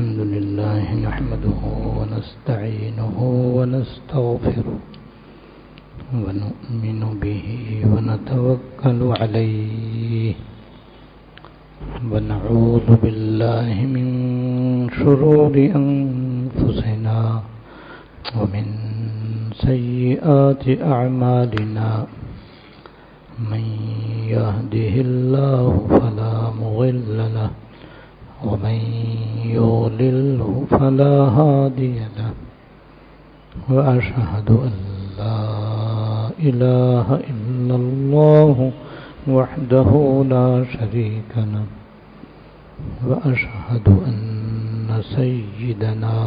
الحمد لله نحمده ونستعينه ونستغفره ونؤمن به ونتوكل عليه ونعوذ بالله من شرور أنفسنا ومن سيئات أعمالنا من يهده الله فلا مضل له ومن يضلله فلا هادي له وأشهد أن لا إله إلا الله وحده لا شريك له وأشهد أن سيدنا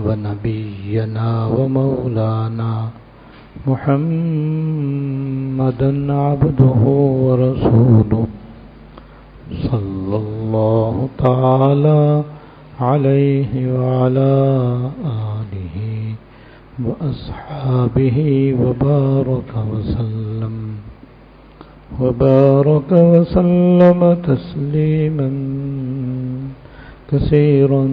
ونبينا ومولانا محمدا عبده ورسوله صلى الله تعالى عليه وعلى آله وأصحابه وبارك وسلم تسليما كثيرا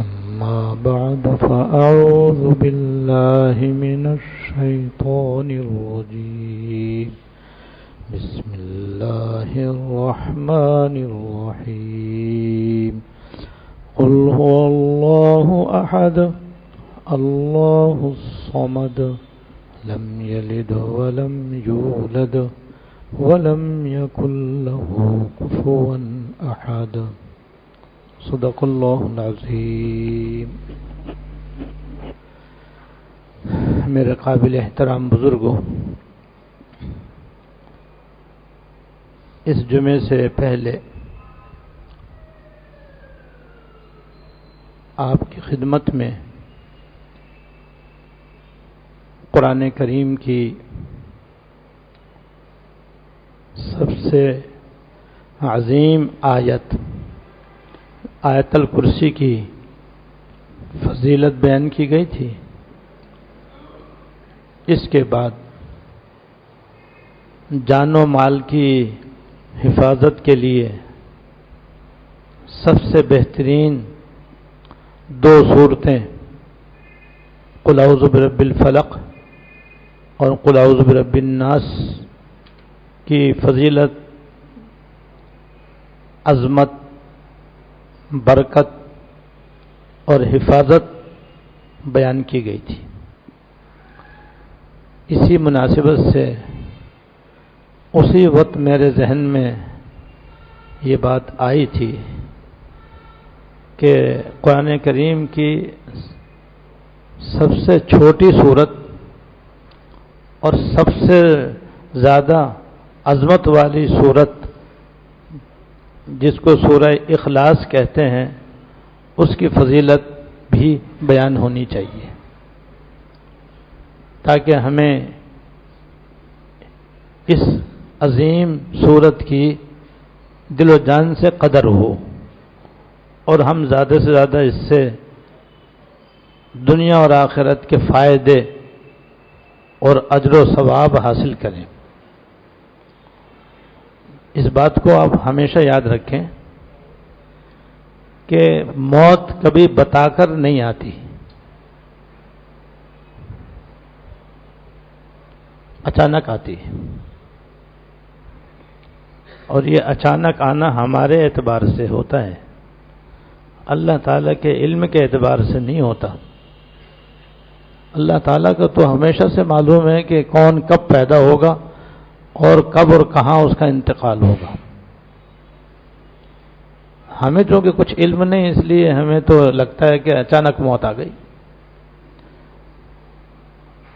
أما بعد فأعوذ بالله من الشيطان الرجيم بسم الله الرحمن الرحيم قل هو الله أحد الله الصمد لم يلد ولم يولد ولم يكن له كفوا أحد صدق اللہ العظیم۔ میرے قابل احترام بزرگوں، اس جمعے سے پہلے آپ کی خدمت میں قرآن کریم کی سب سے عظیم آیت الکرسی کی فضیلت بیان کی گئی تھی۔ اس کے بعد جان و مال کی حفاظت کے لیے سب سے بہترین دو صورتیں قل اعوذ برب الفلق اور قل اعوذ برب الناس کی فضیلت، عظمت، برکت اور حفاظت بیان کی گئی تھی۔ اسی مناسبت سے اسی وقت میرے ذہن میں یہ بات آئی تھی کہ قرآن کریم کی سب سے چھوٹی صورت اور سب سے زیادہ عظمت والی صورت جس کو سورہ اخلاص کہتے ہیں، اس کی فضیلت بھی بیان ہونی چاہیے تاکہ ہمیں اس عظیم صورت کی دل و جان سے قدر ہو اور ہم زیادہ سے زیادہ اس سے دنیا اور آخرت کے فائدے اور اجر و ثواب حاصل کریں۔ اس بات کو آپ ہمیشہ یاد رکھیں کہ موت کبھی بتا کر نہیں آتی، اچانک آتی ہے، اور یہ اچانک آنا ہمارے اعتبار سے ہوتا ہے، اللہ تعالیٰ کے علم کے اعتبار سے نہیں ہوتا۔ اللہ تعالیٰ کو تو ہمیشہ سے معلوم ہے کہ کون کب پیدا ہوگا اور کب اور کہاں اس کا انتقال ہوگا۔ ہمیں چونکہ کچھ علم نہیں، اس لیے ہمیں تو لگتا ہے کہ اچانک موت آ گئی،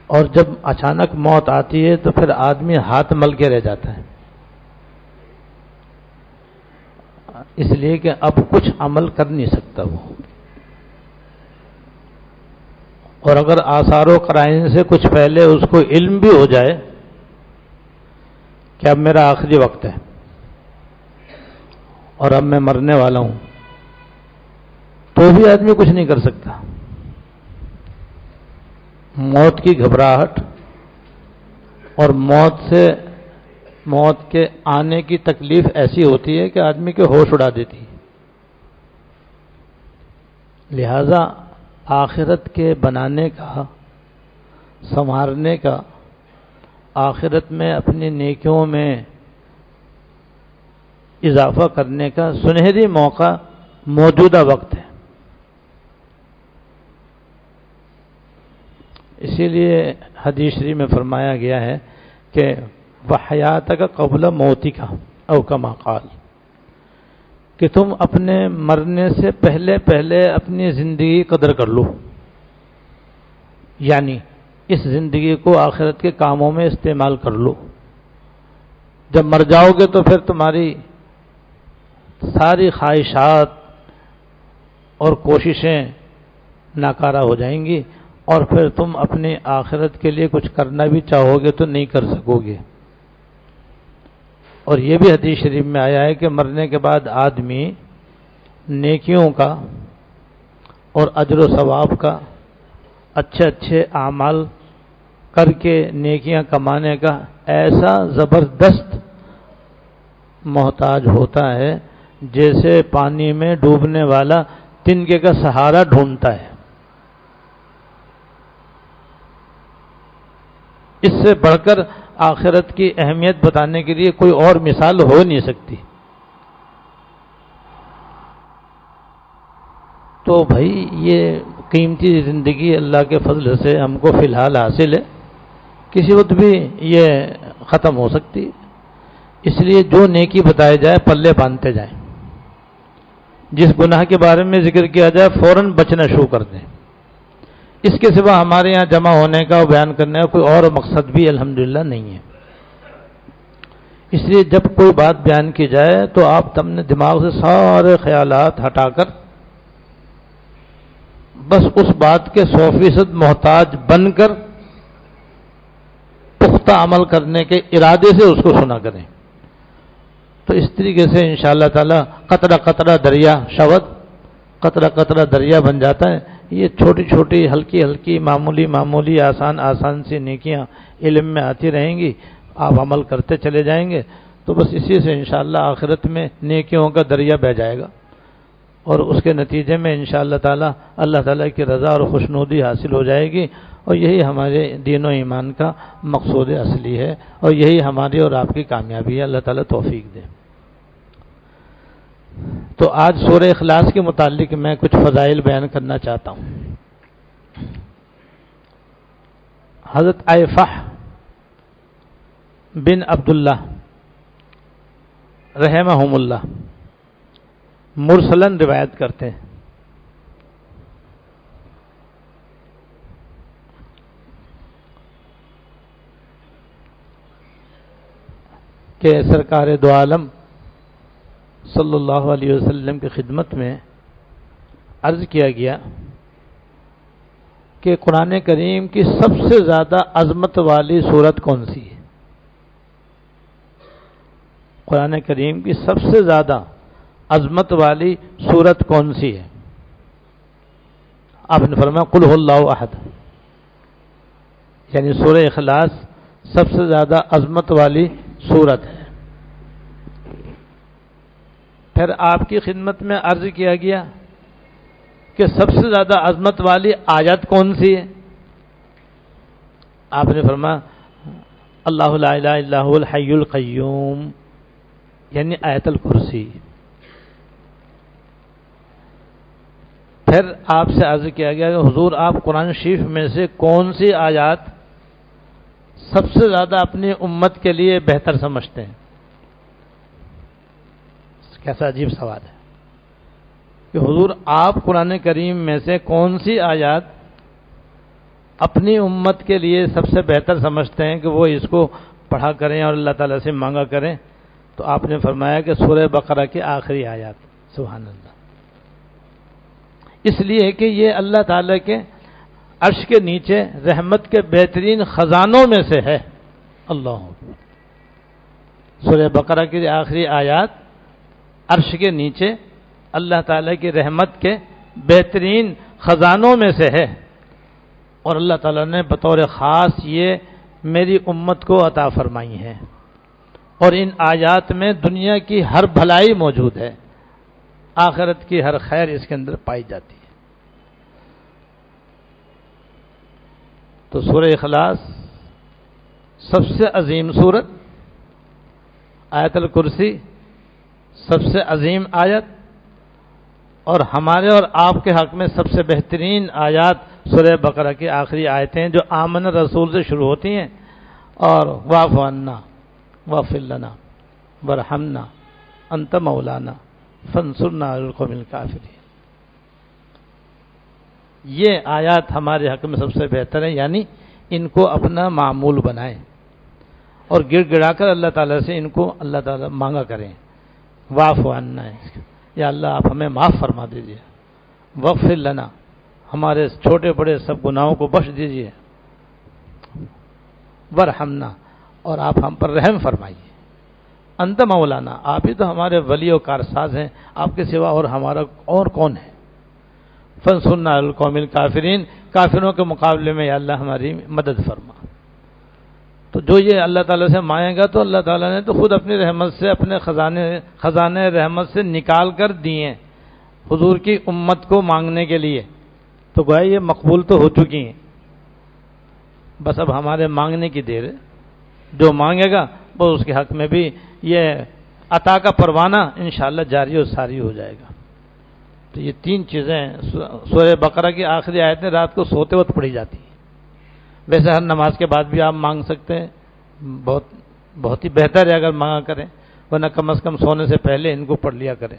اور جب اچانک موت آتی ہے تو پھر آدمی ہاتھ مل کے رہ جاتا ہے، اس لیے کہ اب کچھ عمل کر نہیں سکتا وہ، اور اگر آثار و قرائن سے کچھ پہلے اس کو علم بھی ہو جائے کہ اب میرا آخری وقت ہے اور اب میں مرنے والا ہوں، تو بھی آدمی کچھ نہیں کر سکتا۔ موت کی گھبراہٹ اور موت سے موت کے آنے کی تکلیف ایسی ہوتی ہے کہ آدمی کے ہوش اڑا دیتی ہے۔ لہذا آخرت کے بنانے کا، سنوارنے کا، آخرت میں اپنی نیکیوں میں اضافہ کرنے کا سنہری موقع موجودہ وقت ہے۔ اسی لیے حدیث شریف میں فرمایا گیا ہے کہ وحیاتک قبل موتک او کما قال، کہ تم اپنے مرنے سے پہلے پہلے اپنی زندگی قدر کر لو، یعنی اس زندگی کو آخرت کے کاموں میں استعمال کر لو۔ جب مر جاؤ گے تو پھر تمہاری ساری خواہشات اور کوششیں ناکارہ ہو جائیں گی، اور پھر تم اپنی آخرت کے لیے کچھ کرنا بھی چاہو گے تو نہیں کر سکو گے۔ اور یہ بھی حدیث شریف میں آیا ہے کہ مرنے کے بعد آدمی نیکیوں کا اور اجر و ثواب کا، اچھے اچھے اعمال کر کے نیکیاں کمانے کا ایسا زبردست محتاج ہوتا ہے جیسے پانی میں ڈوبنے والا تنکے کا سہارا ڈھونڈتا ہے۔ اس سے بڑھ کر آخرت کی اہمیت بتانے کے لیے کوئی اور مثال ہو نہیں سکتی۔ تو بھائی یہ قیمتی زندگی اللہ کے فضل سے ہم کو فی الحال حاصل ہے، کسی وقت بھی یہ ختم ہو سکتی ہے۔ اس لیے جو نیکی بتائی جائے پلے باندھتے جائیں، جس گناہ کے بارے میں ذکر کیا جائے فوراً بچنا شروع کر دیں۔ اس کے سوا ہمارے یہاں جمع ہونے کا اور بیان کرنے کا کوئی اور مقصد بھی الحمدللہ نہیں ہے۔ اس لیے جب کوئی بات بیان کی جائے تو آپ اپنے دماغ سے سارے خیالات ہٹا کر بس اس بات کے 100% محتاج بن کر پختہ عمل کرنے کے ارادے سے اس کو سنا کریں۔ تو اس طریقے سے انشاءاللہ تعالی قطرہ قطرہ دریا شود، قطرہ قطرہ دریا بن جاتا ہے۔ یہ چھوٹی چھوٹی ہلکی ہلکی معمولی معمولی آسان آسان سی نیکیاں علم میں آتی رہیں گی، آپ عمل کرتے چلے جائیں گے تو بس اسی سے انشاءاللہ آخرت میں نیکیوں کا دریا بہہ جائے گا، اور اس کے نتیجے میں انشاءاللہ تعالی اللہ تعالیٰ کی رضا اور خوشنودی حاصل ہو جائے گی، اور یہی ہمارے دین و ایمان کا مقصود اصلی ہے، اور یہی ہماری اور آپ کی کامیابی ہے۔ اللہ تعالیٰ توفیق دے۔ تو آج سورہ اخلاص کے متعلق میں کچھ فضائل بیان کرنا چاہتا ہوں۔ حضرت عائفہ بن عبداللہ رحمہم اللہ مرسلن روایت کرتے ہیں کہ سرکار دو عالم صلی اللہ علیہ وسلم کی خدمت میں عرض کیا گیا کہ قرآن کریم کی سب سے زیادہ عظمت والی سورت کون سی ہے؟ قرآن کریم کی سب سے زیادہ عظمت والی سورت کون سی ہے؟ آپ نے فرمایا قل هو اللہ احد، یعنی سورہ اخلاص سب سے زیادہ عظمت والی سورت ہے۔ پھر آپ کی خدمت میں عرض کیا گیا کہ سب سے زیادہ عظمت والی آیت کون سی ہے؟ آپ نے فرمایا اللہ لا الہ الا هو الحی القیوم، یعنی آیت الکرسی۔ پھر آپ سے عرض کیا گیا کہ حضور آپ قرآن شریف میں سے کون سی آیات سب سے زیادہ اپنی امت کے لیے بہتر سمجھتے ہیں؟ کیسا عجیب سوال ہے کہ حضور آپ قرآن کریم میں سے کون سی آیات اپنی امت کے لیے سب سے بہتر سمجھتے ہیں کہ وہ اس کو پڑھا کریں اور اللہ تعالیٰ سے مانگا کریں؟ تو آپ نے فرمایا کہ سورہ بقرہ کی آخری آیات۔ سبحان اللہ۔ اس لیے کہ یہ اللہ تعالیٰ کے عرش کے نیچے رحمت کے بہترین خزانوں میں سے ہے۔ اللہ سورہ بقرہ کی آخری آیات عرش کے نیچے اللہ تعالیٰ کی رحمت کے بہترین خزانوں میں سے ہے، اور اللہ تعالیٰ نے بطور خاص یہ میری امت کو عطا فرمائی ہے۔ اور ان آیات میں دنیا کی ہر بھلائی موجود ہے، آخرت کی ہر خیر اس کے اندر پائی جاتی ہے۔ تو سورہ اخلاص سب سے عظیم سورت، آیت الکرسی سب سے عظیم آیت، اور ہمارے اور آپ کے حق میں سب سے بہترین آیات سورہ بقرہ کی آخری آیتیں جو آمن رسول سے شروع ہوتی ہیں، اور واعف عنا واغفر لنا وارحمنا انت مولانا فانصرنا علی القوم الکافرین۔ یہ آیات ہمارے حق میں سب سے بہتر ہیں، یعنی ان کو اپنا معمول بنائیں اور گڑ گڑا کر اللہ تعالیٰ سے ان کو اللہ تعالیٰ مانگا کریں۔ واعف عنا، یا اللہ آپ ہمیں معاف فرما دیجیے، واغفر لنا، ہمارے چھوٹے بڑے سب گناہوں کو بخش دیجیے، وارحمنا، اور آپ ہم پر رحم فرمائیے، انت مولانا، آپ ہی تو ہمارے ولی و کارساز ہیں، آپ کے سوا اور ہمارا اور کون ہے، فانصرنا علی القوم الکافرین، کافروں کے مقابلے میں یا اللہ ہماری مدد فرما۔ تو جو یہ اللہ تعالیٰ سے مانگے گا تو اللہ تعالیٰ نے تو خود اپنی رحمت سے، اپنے خزانے رحمت سے نکال کر دیے حضور کی امت کو مانگنے کے لیے، تو گویا یہ مقبول تو ہو چکی ہیں، بس اب ہمارے مانگنے کی دیر ہے، جو مانگے گا وہ اس کے حق میں بھی یہ عطا کا پروانہ انشاءاللہ جاری و ساری ہو جائے گا۔ تو یہ تین چیزیں سورہ بقرہ کی آخری آیتیں رات کو سوتے وقت پڑھی جاتی ہیں، ویسے ہر نماز کے بعد بھی آپ مانگ سکتے ہیں، بہت ہی بہتر ہے اگر مانگا کریں، ورنہ کم از کم سونے سے پہلے ان کو پڑھ لیا کریں۔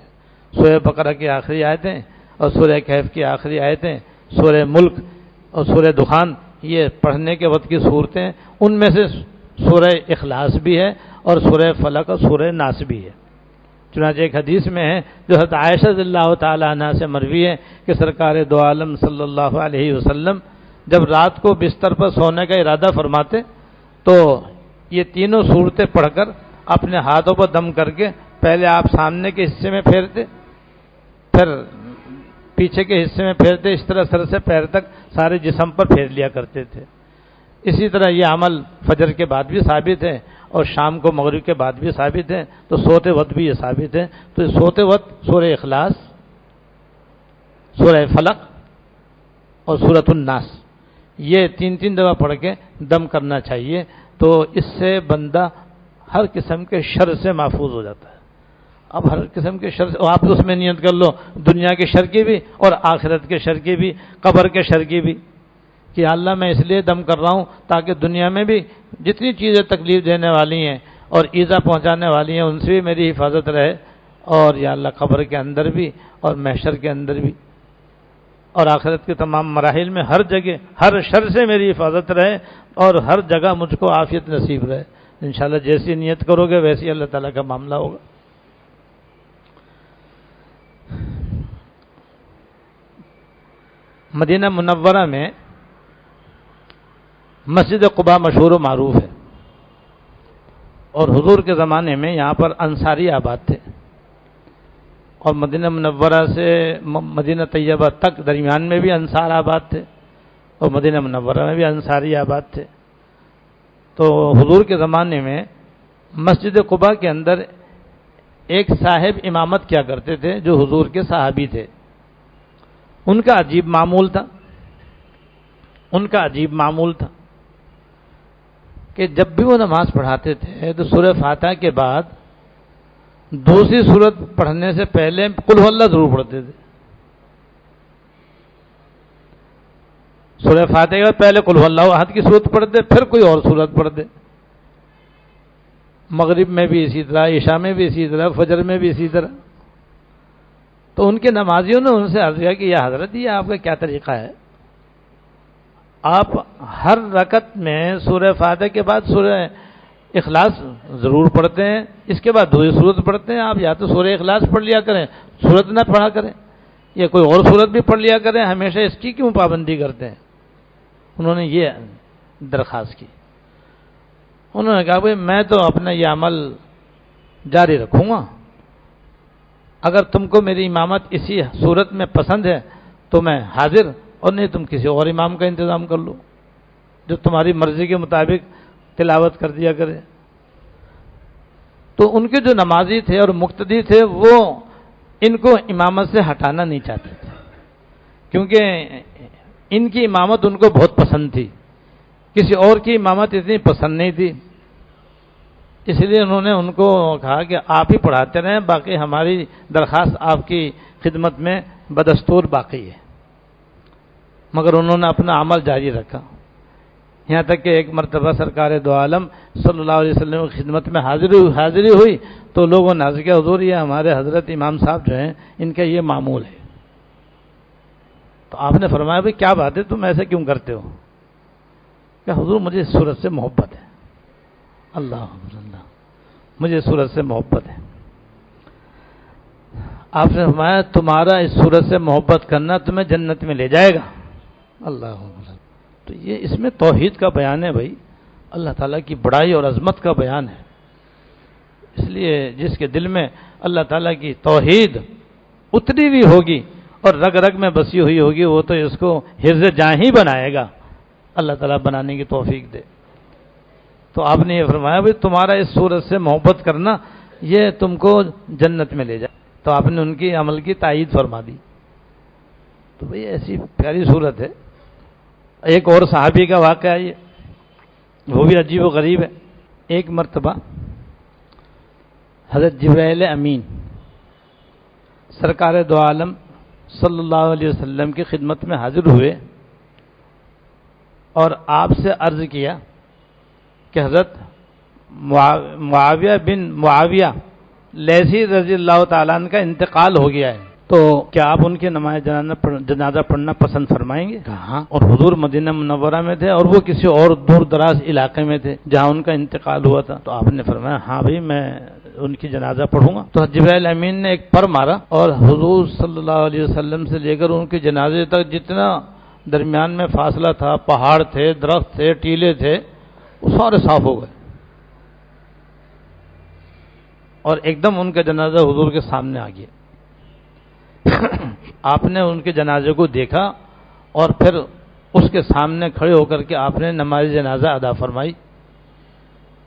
سورہ بقرہ کی آخری آیتیں اور سورہ کہف کی آخری آیتیں، سورہ ملک اور سورہ دخان، یہ پڑھنے کے وقت کی صورتیں، ان میں سے سورہ اخلاص بھی ہے اور سورہ فلق اور سورہ ناس بھی ہے۔ چنانچہ ایک حدیث میں ہے جو حضرت عائشہ رضی اللہ تعالی عنہ سے مروی ہے کہ سرکار دو عالم صلی اللہ علیہ وسلم جب رات کو بستر پر سونے کا ارادہ فرماتے تو یہ تینوں صورتیں پڑھ کر اپنے ہاتھوں پر دم کر کے پہلے آپ سامنے کے حصے میں پھیرتے، پھر پیچھے کے حصے میں پھیرتے، اس طرح سر سے پیر تک سارے جسم پر پھیر لیا کرتے تھے۔ اسی طرح یہ عمل فجر کے بعد بھی ثابت ہے اور شام کو مغرب کے بعد بھی ثابت ہے، تو سوتے وقت بھی یہ ثابت ہے۔ تو سوتے وقت سورہ اخلاص، سورہ فلق اور سورۃ الناس، یہ تین تین دفعہ پڑھ کے دم کرنا چاہیے، تو اس سے بندہ ہر قسم کے شر سے محفوظ ہو جاتا ہے۔ اب ہر قسم کے شر سے آپ اس میں نیت کر لو، دنیا کے شر کی بھی اور آخرت کے شر کی بھی، قبر کے شر کی بھی، کہ اللہ میں اس لیے دم کر رہا ہوں تاکہ دنیا میں بھی جتنی چیزیں تکلیف دینے والی ہیں اور ایذا پہنچانے والی ہیں ان سے بھی میری حفاظت رہے، اور یا اللہ قبر کے اندر بھی اور محشر کے اندر بھی اور آخرت کے تمام مراحل میں ہر جگہ ہر شر سے میری حفاظت رہے اور ہر جگہ مجھ کو عافیت نصیب رہے۔ انشاءاللہ جیسی نیت کرو گے ویسی اللہ تعالیٰ کا معاملہ ہوگا۔ مدینہ منورہ میں مسجد قباء مشہور و معروف ہے، اور حضور کے زمانے میں یہاں پر انصاری آباد تھے، اور مدینہ منورہ سے مدینہ طیبہ تک درمیان میں بھی انصار آباد تھے، اور مدینہ منورہ میں بھی انصاری آباد تھے۔ تو حضور کے زمانے میں مسجد قباء کے اندر ایک صاحب امامت کیا کرتے تھے جو حضور کے صحابی تھے۔ ان کا عجیب معمول تھا کہ جب بھی وہ نماز پڑھاتے تھے تو سورہ فاتحہ کے بعد دوسری سورت پڑھنے سے پہلے قل هو اللہ ضرور پڑھتے تھے۔ سورہ فاتحہ کے بعد پہلے قل هو اللہ احد کی سورت پڑھتے، پھر کوئی اور سورت پڑھتے۔ مغرب میں بھی اسی طرح، عشاء میں بھی اسی طرح، فجر میں بھی اسی طرح۔ تو ان کے نمازیوں نے ان سے عرض کیا کہ یا حضرت یہ آپ کا کیا طریقہ ہے؟ آپ ہر رکعت میں سورہ فاتحہ کے بعد سورہ اخلاص ضرور پڑھتے ہیں، اس کے بعد دوسری سورت پڑھتے ہیں۔ آپ یا تو سورہ اخلاص پڑھ لیا کریں، سورت نہ پڑھا کریں، یا کوئی اور سورت بھی پڑھ لیا کریں، ہمیشہ اس کی کیوں پابندی کرتے ہیں؟ انہوں نے یہ درخواست کی۔ انہوں نے کہا بھائی میں تو اپنا یہ عمل جاری رکھوں گا، اگر تم کو میری امامت اسی صورت میں پسند ہے تو میں حاضر، اور نہیں تم کسی اور امام کا انتظام کر لو جو تمہاری مرضی کے مطابق تلاوت کر دیا کرے۔ تو ان کے جو نمازی تھے اور مقتدی تھے وہ ان کو امامت سے ہٹانا نہیں چاہتے تھے، کیونکہ ان کی امامت ان کو بہت پسند تھی، کسی اور کی امامت اتنی پسند نہیں تھی، اس لیے انہوں نے ان کو کہا کہ آپ ہی پڑھاتے رہیں، باقی ہماری درخواست آپ کی خدمت میں بدستور باقی ہے۔ مگر انہوں نے اپنا عمل جاری رکھا، یہاں تک کہ ایک مرتبہ سرکار دو عالم صلی اللہ علیہ وسلم کی خدمت میں حاضری ہوئی تو لوگوں نے عرض کیا حضور یہ ہمارے حضرت امام صاحب جو ہیں ان کا یہ معمول ہے۔ تو آپ نے فرمایا بھئی کیا بات ہے، تم ایسے کیوں کرتے ہو؟ کہ حضور مجھے اس صورت سے محبت ہے، اللہ مجھے اس صورت سے محبت ہے۔ آپ نے فرمایا تمہارا اس صورت سے محبت کرنا تمہیں جنت میں لے جائے گا، اللہ۔ تو یہ اس میں توحید کا بیان ہے بھائی، اللہ تعالیٰ کی بڑائی اور عظمت کا بیان ہے۔ اس لیے جس کے دل میں اللہ تعالیٰ کی توحید اتری ہوئی ہوگی اور رگ رگ میں بسی ہوئی ہوگی وہ تو اس کو حرز جاں ہی بنائے گا، اللہ تعالیٰ بنانے کی توفیق دے۔ تو آپ نے یہ فرمایا بھائی تمہارا اس صورت سے محبت کرنا یہ تم کو جنت میں لے جائے، تو آپ نے ان کی عمل کی تائید فرما دی۔ تو بھئی ایسی پیاری صورت ہے۔ ایک اور صحابی کا واقعہ یہ وہ بھی عجیب و غریب ہے۔ ایک مرتبہ حضرت جبرائیل امین سرکار دو عالم صلی اللہ علیہ وسلم کی خدمت میں حاضر ہوئے اور آپ سے عرض کیا کہ حضرت معاویہ بن معاویہ لیثی رضی اللہ تعالیٰ عنہ کا انتقال ہو گیا ہے، تو کیا آپ ان کے نماز جنازہ پڑھنا پسند فرمائیں گے؟ ہاں، اور حضور مدینہ منورہ میں تھے اور وہ کسی اور دور دراز علاقے میں تھے جہاں ان کا انتقال ہوا تھا، تو آپ نے فرمایا ہاں بھائی میں ان کی جنازہ پڑھوں گا۔ تو جبرائیل امین نے ایک پر مارا اور حضور صلی اللہ علیہ وسلم سے لے کر ان کے جنازے تک جتنا درمیان میں فاصلہ تھا، پہاڑ تھے، درخت تھے، ٹیلے تھے، وہ سارے صاف ہو گئے اور ایک دم ان کا جنازہ حضور کے سامنے آ گیا۔ آپ نے ان کے جنازے کو دیکھا اور پھر اس کے سامنے کھڑے ہو کر کے آپ نے نماز جنازہ ادا فرمائی،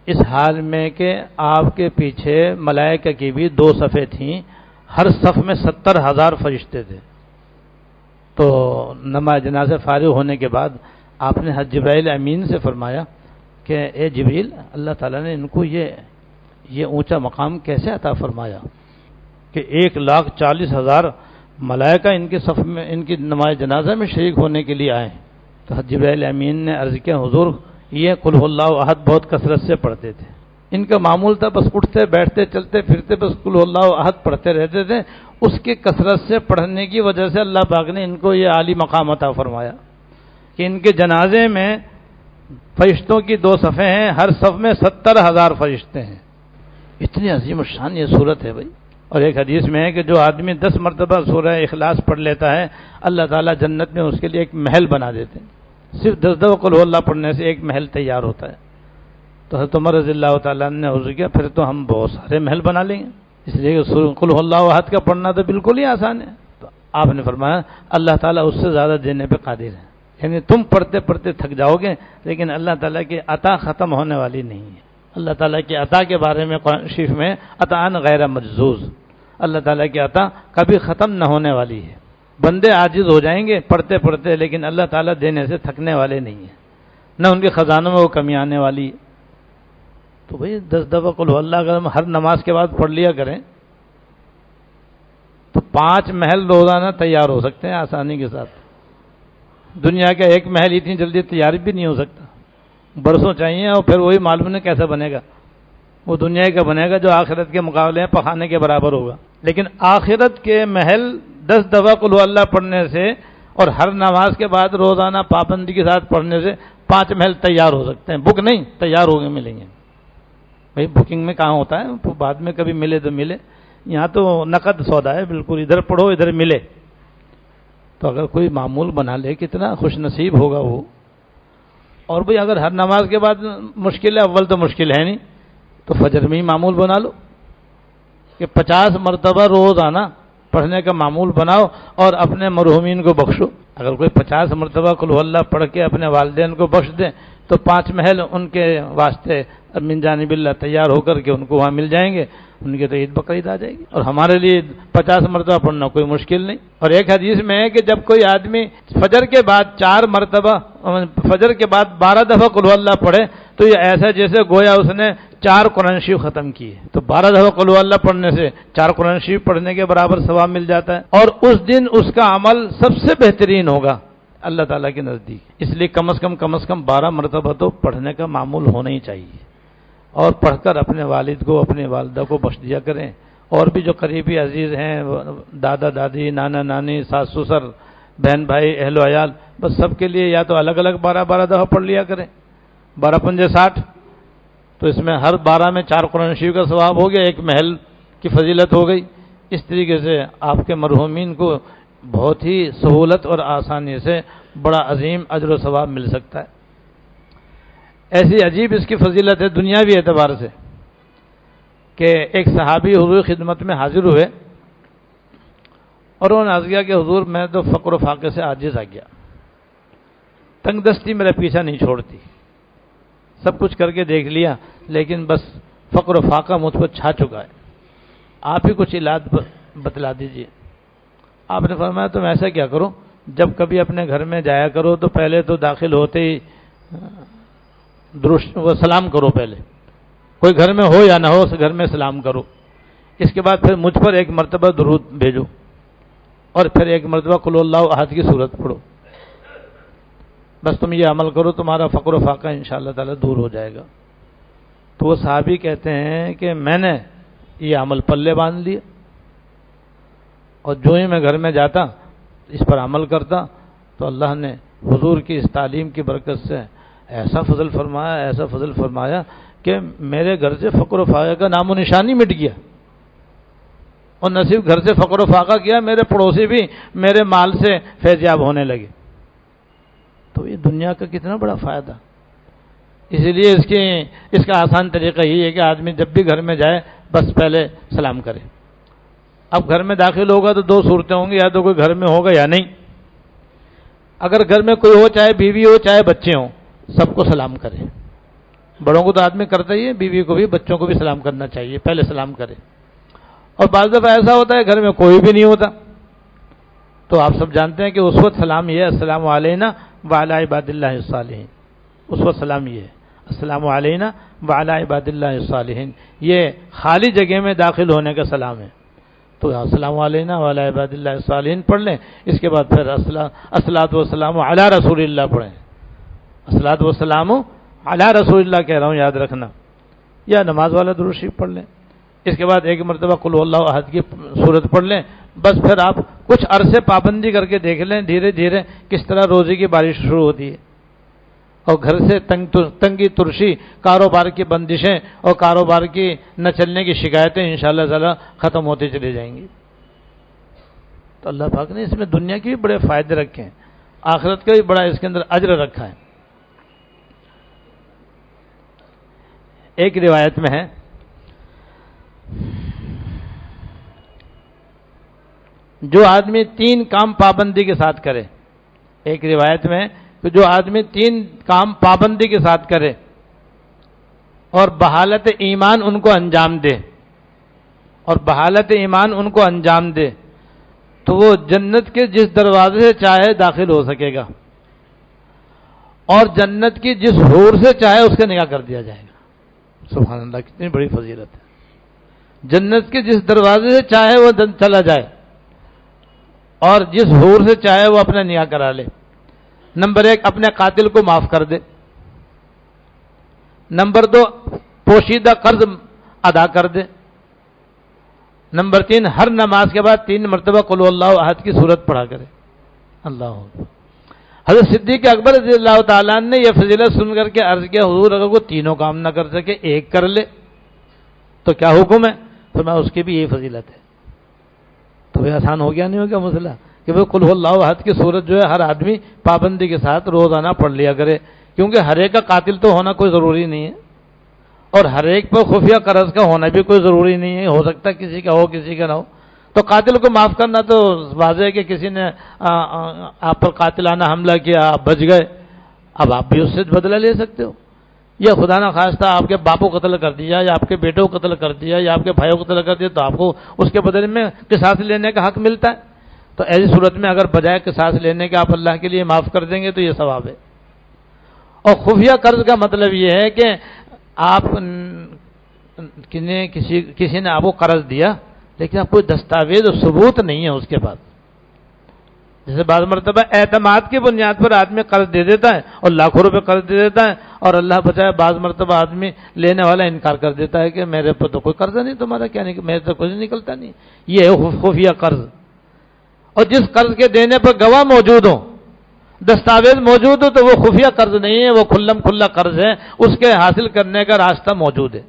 اس حال میں کہ آپ کے پیچھے ملائکہ کی بھی 2 صفیں تھیں، ہر صف میں 70,000 فرشتے تھے۔ تو نماز جنازہ فارغ ہونے کے بعد آپ نے حضرت جبرائیل امین سے فرمایا کہ اے جبریل، اللہ تعالیٰ نے ان کو یہ اونچا مقام کیسے عطا فرمایا کہ 1,40,000 ملائکہ ان کے صف میں ان کی نماز جنازہ میں شریک ہونے کے لیے آئے؟ تو حضرت جبرائیل امین نے عرض کیا حضور یہ قل هو اللہ احد بہت کثرت سے پڑھتے تھے، ان کا معمول تھا بس اٹھتے بیٹھتے چلتے پھرتے بس قل هو اللہ احد پڑھتے رہتے تھے، اس کی کثرت سے پڑھنے کی وجہ سے اللہ پاک نے ان کو یہ عالی مقام عطا فرمایا کہ ان کے جنازے میں فرشتوں کی 2 صفیں ہیں، ہر صف میں 70,000 فرشتے ہیں۔ اتنی عظیم الشان یہ صورت ہے بھائی۔ اور ایک حدیث میں ہے کہ جو آدمی 10 مرتبہ سورہ اخلاص پڑھ لیتا ہے اللہ تعالیٰ جنت میں اس کے لیے ایک محل بنا دیتے ہیں، صرف 10 دفعہ قل هو اللہ پڑھنے سے ایک محل تیار ہوتا ہے۔ تو حضرت عمر رضی اللہ تعالیٰ نے عرض کیا پھر تو ہم بہت سارے محل بنا لیں گے، اس لیے کہ قل هو اللہ احد کا پڑھنا تو بالکل ہی آسان ہے۔ تو آپ نے فرمایا اللہ تعالیٰ اس سے زیادہ دینے پہ قادر ہے، یعنی تم پڑھتے پڑھتے تھک جاؤ گے لیکن اللہ تعالیٰ کی عطا ختم ہونے والی نہیں ہے۔ اللہ تعالیٰ کی عطا کے بارے میں قرآن شریف میں عطاءً غیر مجزوز، اللہ تعالیٰ کی عطا کبھی ختم نہ ہونے والی ہے۔ بندے عاجز ہو جائیں گے پڑھتے پڑھتے لیکن اللہ تعالیٰ دینے سے تھکنے والے نہیں ہیں، نہ ان کے خزانوں میں وہ کمی آنے والی ہے۔ تو بھئی 10 دفعہ قل هو اللہ اگر ہم ہر نماز کے بعد پڑھ لیا کریں تو 5 محل روزانہ تیار ہو سکتے ہیں آسانی کے ساتھ۔ دنیا کا ایک محل اتنی جلدی تیار بھی نہیں ہو سکتا، برسوں چاہیے، اور پھر وہی معلوم نہیں کیسا بنے گا، وہ دنیا کا بنے گا جو آخرت کے مقابلے میں پخانے کے برابر ہوگا۔ لیکن آخرت کے محل 10 دفعہ قل هو اللہ پڑھنے سے اور ہر نماز کے بعد روزانہ پابندی کے ساتھ پڑھنے سے 5 محل تیار ہو سکتے ہیں، بک نہیں تیار ہو کے ملیں گے۔ بھائی بکنگ میں کہاں ہوتا ہے، بعد میں کبھی ملے تو ملے، یہاں تو نقد سودا ہے، بالکل ادھر پڑھو ادھر ملے۔ تو اگر کوئی معمول بنا لے کتنا خوش نصیب ہوگا وہ۔ اور بھئی اگر ہر نماز کے بعد مشکل ہے، اول تو مشکل ہے نہیں، تو فجر میں ہی معمول بنا لو کہ 50 مرتبہ روزانہ پڑھنے کا معمول بناؤ اور اپنے مرحومین کو بخشو۔ اگر کوئی 50 مرتبہ قل هو اللہ پڑھ کے اپنے والدین کو بخش دے تو تو 5 محل ان کے واسطے من جانب اللہ تیار ہو کر کے ان کو وہاں مل جائیں گے، ان کی تو عید بقرعید آ جائے گی، اور ہمارے لیے 50 مرتبہ پڑھنا کوئی مشکل نہیں۔ اور ایک حدیث میں ہے کہ جب کوئی آدمی فجر کے بعد 4 مرتبہ، فجر کے بعد 12 دفعہ قل هو اللہ پڑھے تو یہ ایسا جیسے گویا اس نے 4 قرآن شریف ختم کیے، تو 12 دفعہ قل هو اللہ پڑھنے سے 4 قرآن شریف پڑھنے کے برابر ثواب مل جاتا ہے، اور اس دن اس کا عمل سب سے بہترین ہوگا اللہ تعالیٰ کے نزدیک۔ اس لیے کم از کم 12 مرتبہ تو پڑھنے کا معمول ہونا ہی چاہیے، اور پڑھ کر اپنے والد کو اپنے والدہ کو بخش دیا کریں، اور بھی جو قریبی عزیز ہیں، دادا دادی، نانا نانی، ساس سسر، بہن بھائی، اہل و عیال، بس سب کے لیے یا تو الگ الگ 12 دفعہ پڑھ لیا کریں، 12 پنجے 60، تو اس میں ہر 12 میں 4 قرآن شریف کا ثواب ہو گیا، ایک محل کی فضیلت ہو گئی۔ اس طریقے سے آپ کے مرحومین کو بہت ہی سہولت اور آسانی سے بڑا عظیم اجر و ثواب مل سکتا ہے۔ ایسی عجیب اس کی فضیلت ہے دنیاوی اعتبار سے کہ ایک صحابی حضور خدمت میں حاضر ہوئے اور انہوں نے عرض کیا کہ حضور میں تو فقر و فاقے سے عاجز آ گیا، تنگ دستی میرا پیچھا نہیں چھوڑتی، سب کچھ کر کے دیکھ لیا لیکن بس فقر و فاقہ مجھ پر چھا چکا ہے، آپ ہی کچھ علاج بتلا دیجئے۔ آپ نے فرمایا تم ایسا کیا کرو، جب کبھی اپنے گھر میں جایا کرو تو پہلے تو داخل ہوتے ہی سلام کرو، پہلے کوئی گھر میں ہو یا نہ ہو اس گھر میں سلام کرو، اس کے بعد پھر مجھ پر 1 مرتبہ درود بھیجو، اور پھر 1 مرتبہ قل اللہ احد کی صورت پڑھو، بس تم یہ عمل کرو تمہارا فقر و فاقہ انشاءاللہ تعالی دور ہو جائے گا۔ تو وہ صحابی کہتے ہیں کہ میں نے یہ عمل پلے باندھ لیا، اور جو ہی میں گھر میں جاتا اس پر عمل کرتا تو اللہ نے حضور کی اس تعلیم کی برکت سے ایسا فضل فرمایا کہ میرے گھر سے فقر و فاقہ کا نام و نشانی مٹ گیا، اور نہ صرف گھر سے فقر و فاقہ کیا، میرے پڑوسی بھی میرے مال سے فیض یاب ہونے لگے۔ تو یہ دنیا کا کتنا بڑا فائدہ، اسی لیے اس کا آسان طریقہ یہی ہے کہ آدمی جب بھی گھر میں جائے بس پہلے سلام کرے۔ اب گھر میں داخل ہوگا تو 2 صورتیں ہوں گی، یا تو کوئی گھر میں ہوگا یا نہیں، اگر گھر میں کوئی ہو، چاہے بیوی ہو چاہے بچے ہوں، سب کو سلام کرے، بڑوں کو تو آدمی کرتا ہی ہے، بیوی کو بھی بچوں کو بھی سلام کرنا چاہیے، پہلے سلام کرے۔ اور بعض دفعہ ایسا ہوتا ہے گھر میں کوئی بھی نہیں ہوتا تو آپ سب جانتے ہیں کہ اس وقت سلام یہ ہے السلام علینا وعلی عباد اللہ الصالحین، اس وقت سلام یہ ہے السلام علینا وعلی عباد اللہ الصالحین، یہ خالی جگہ میں داخل ہونے کا سلام ہے، تو السلام علینا وعلی عباد اللہ الصالحین پڑھ لیں، اس کے بعد پھر الصلاۃ والسلام علی رسول اللہ پڑھیں، الصلاۃ والسلام علی رسول اللہ کہہ رہا ہوں یاد رکھنا، یا نماز والا درود شریف پڑھ لیں، اس کے بعد 1 مرتبہ قل اللہ احد کی صورت پڑھ لیں، بس پھر آپ کچھ عرصے پابندی کر کے دیکھ لیں دھیرے دھیرے کس طرح روزی کی بارش شروع ہوتی ہے، اور گھر سے تنگی ترشی، کاروبار کی بندشیں اور کاروبار کی نہ چلنے کی شکایتیں انشاءاللہ تعالی ختم ہوتی چلی جائیں گی۔ تو اللہ پاک نے اس میں دنیا کے بھی بڑے فائدے رکھے ہیں، آخرت کا بھی بڑا اس کے اندر اجر رکھا ہے۔ ایک روایت میں ہے جو آدمی 3 کام پابندی کے ساتھ کرے، ایک روایت میں کہ جو آدمی 3 کام پابندی کے ساتھ کرے اور بحالت ایمان ان کو انجام دے، اور بحالت ایمان ان کو انجام دے تو وہ جنت کے جس دروازے سے چاہے داخل ہو سکے گا، اور جنت کی جس حور سے چاہے اس کا نکاح کر دیا جائے گا۔ سبحان اللہ، کتنی بڑی فضیلت ہے، جنت کے جس دروازے سے چاہے وہ چلا جائے اور جس حور سے چاہے وہ اپنا نکاح کرا لے۔ نمبر 1 اپنے قاتل کو معاف کر دے، نمبر 2 پوشیدہ قرض ادا کر دے، نمبر 3 ہر نماز کے بعد 3 مرتبہ قل اللہ احد کی صورت پڑھا کرے۔ اللہ حضرت صدیق اکبر رضی اللہ تعالیٰ نے یہ فضیلت سن کر کے عرض کیا حضور اگر وہ تینوں کام نہ کر سکے 1 کر لے تو کیا حکم ہے؟ فرمایا اس کی بھی یہی فضیلت ہے۔ تو وہ آسان ہو گیا نہیں ہو گیا مسئلہ کہ وہ قل اللہ احد کی صورت جو ہے ہر آدمی پابندی کے ساتھ روزانہ پڑھ لیا کرے، کیونکہ ہر ایک کا قاتل تو ہونا کوئی ضروری نہیں ہے، اور ہر ایک پر خفیہ قرض کا ہونا بھی کوئی ضروری نہیں ہے، ہو سکتا ہے کسی کا ہو کسی کا نہ ہو۔ تو قاتل کو معاف کرنا تو واضح ہے کہ کسی نے آپ پر قاتلانہ حملہ کیا، آپ بچ گئے، اب آپ بھی اس سے بدلہ لے سکتے ہو. یا خدا نہ خواستہ آپ کے باپ کو قتل کر دیا یا آپ کے بیٹوں کو قتل کر دیا یا آپ کے بھائیوں کو قتل کر دیا تو آپ کو اس کے بدلے میں قصاص لینے کا حق ملتا ہے. تو ایسی صورت میں اگر بجائے قصاص لینے کے آپ اللہ کے لیے معاف کر دیں گے تو یہ ثواب ہے. اور خفیہ قرض کا مطلب یہ ہے کہ آپ کسی نے آپ کو قرض دیا لیکن اب کوئی دستاویز اور ثبوت نہیں ہے اس کے بعد. جیسے بعض مرتبہ اعتماد کی بنیاد پر آدمی قرض دے دیتا ہے اور لاکھوں روپے قرض دے دیتا ہے اور اللہ بچائے بعض مرتبہ آدمی لینے والا انکار کر دیتا ہے کہ میرے پر تو کوئی قرض نہیں, تمہارا کیا نہیں, میرے تو کچھ نکلتا نہیں. یہ ہے خفیہ قرض. اور جس قرض کے دینے پر گواہ موجود ہوں, دستاویز موجود ہو تو وہ خفیہ قرض نہیں ہے, وہ کھلم کھلا قرض ہے. اس کے حاصل کرنے کا راستہ موجود ہے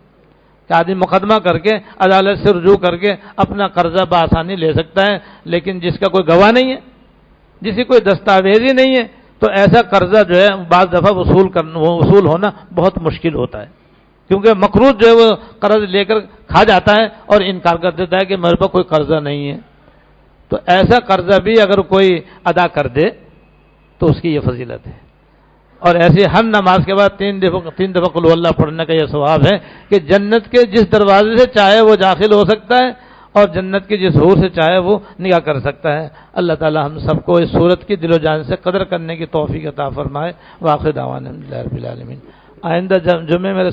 کہ آدمی مقدمہ کر کے عدالت سے رجوع کر کے اپنا قرضہ بآسانی لے سکتا ہے. لیکن جس کا کوئی گواہ نہیں ہے, جس کی کوئی دستاویز ہی نہیں ہے, تو ایسا قرضہ جو ہے بعض دفعہ وصول ہونا بہت مشکل ہوتا ہے. کیونکہ مقروض جو ہے وہ قرض لے کر کھا جاتا ہے اور انکار کر دیتا ہے کہ میرے پاس کوئی قرضہ نہیں ہے. تو ایسا قرضہ بھی اگر کوئی ادا کر دے تو اس کی یہ فضیلت ہے. اور ایسی ہر نماز کے بعد 3 دفعہ قل اللہ پڑھنے کا یہ ثواب ہے کہ جنت کے جس دروازے سے چاہے وہ داخل ہو سکتا ہے اور جنت کی جس حور سے چاہے وہ نگاہ کر سکتا ہے. اللہ تعالی ہم سب کو اس صورت کی دل و جان سے قدر کرنے کی توفیق عطا فرمائے. واخر دعوانا الحمدللہ رب العالمین. آئندہ جمعے میرے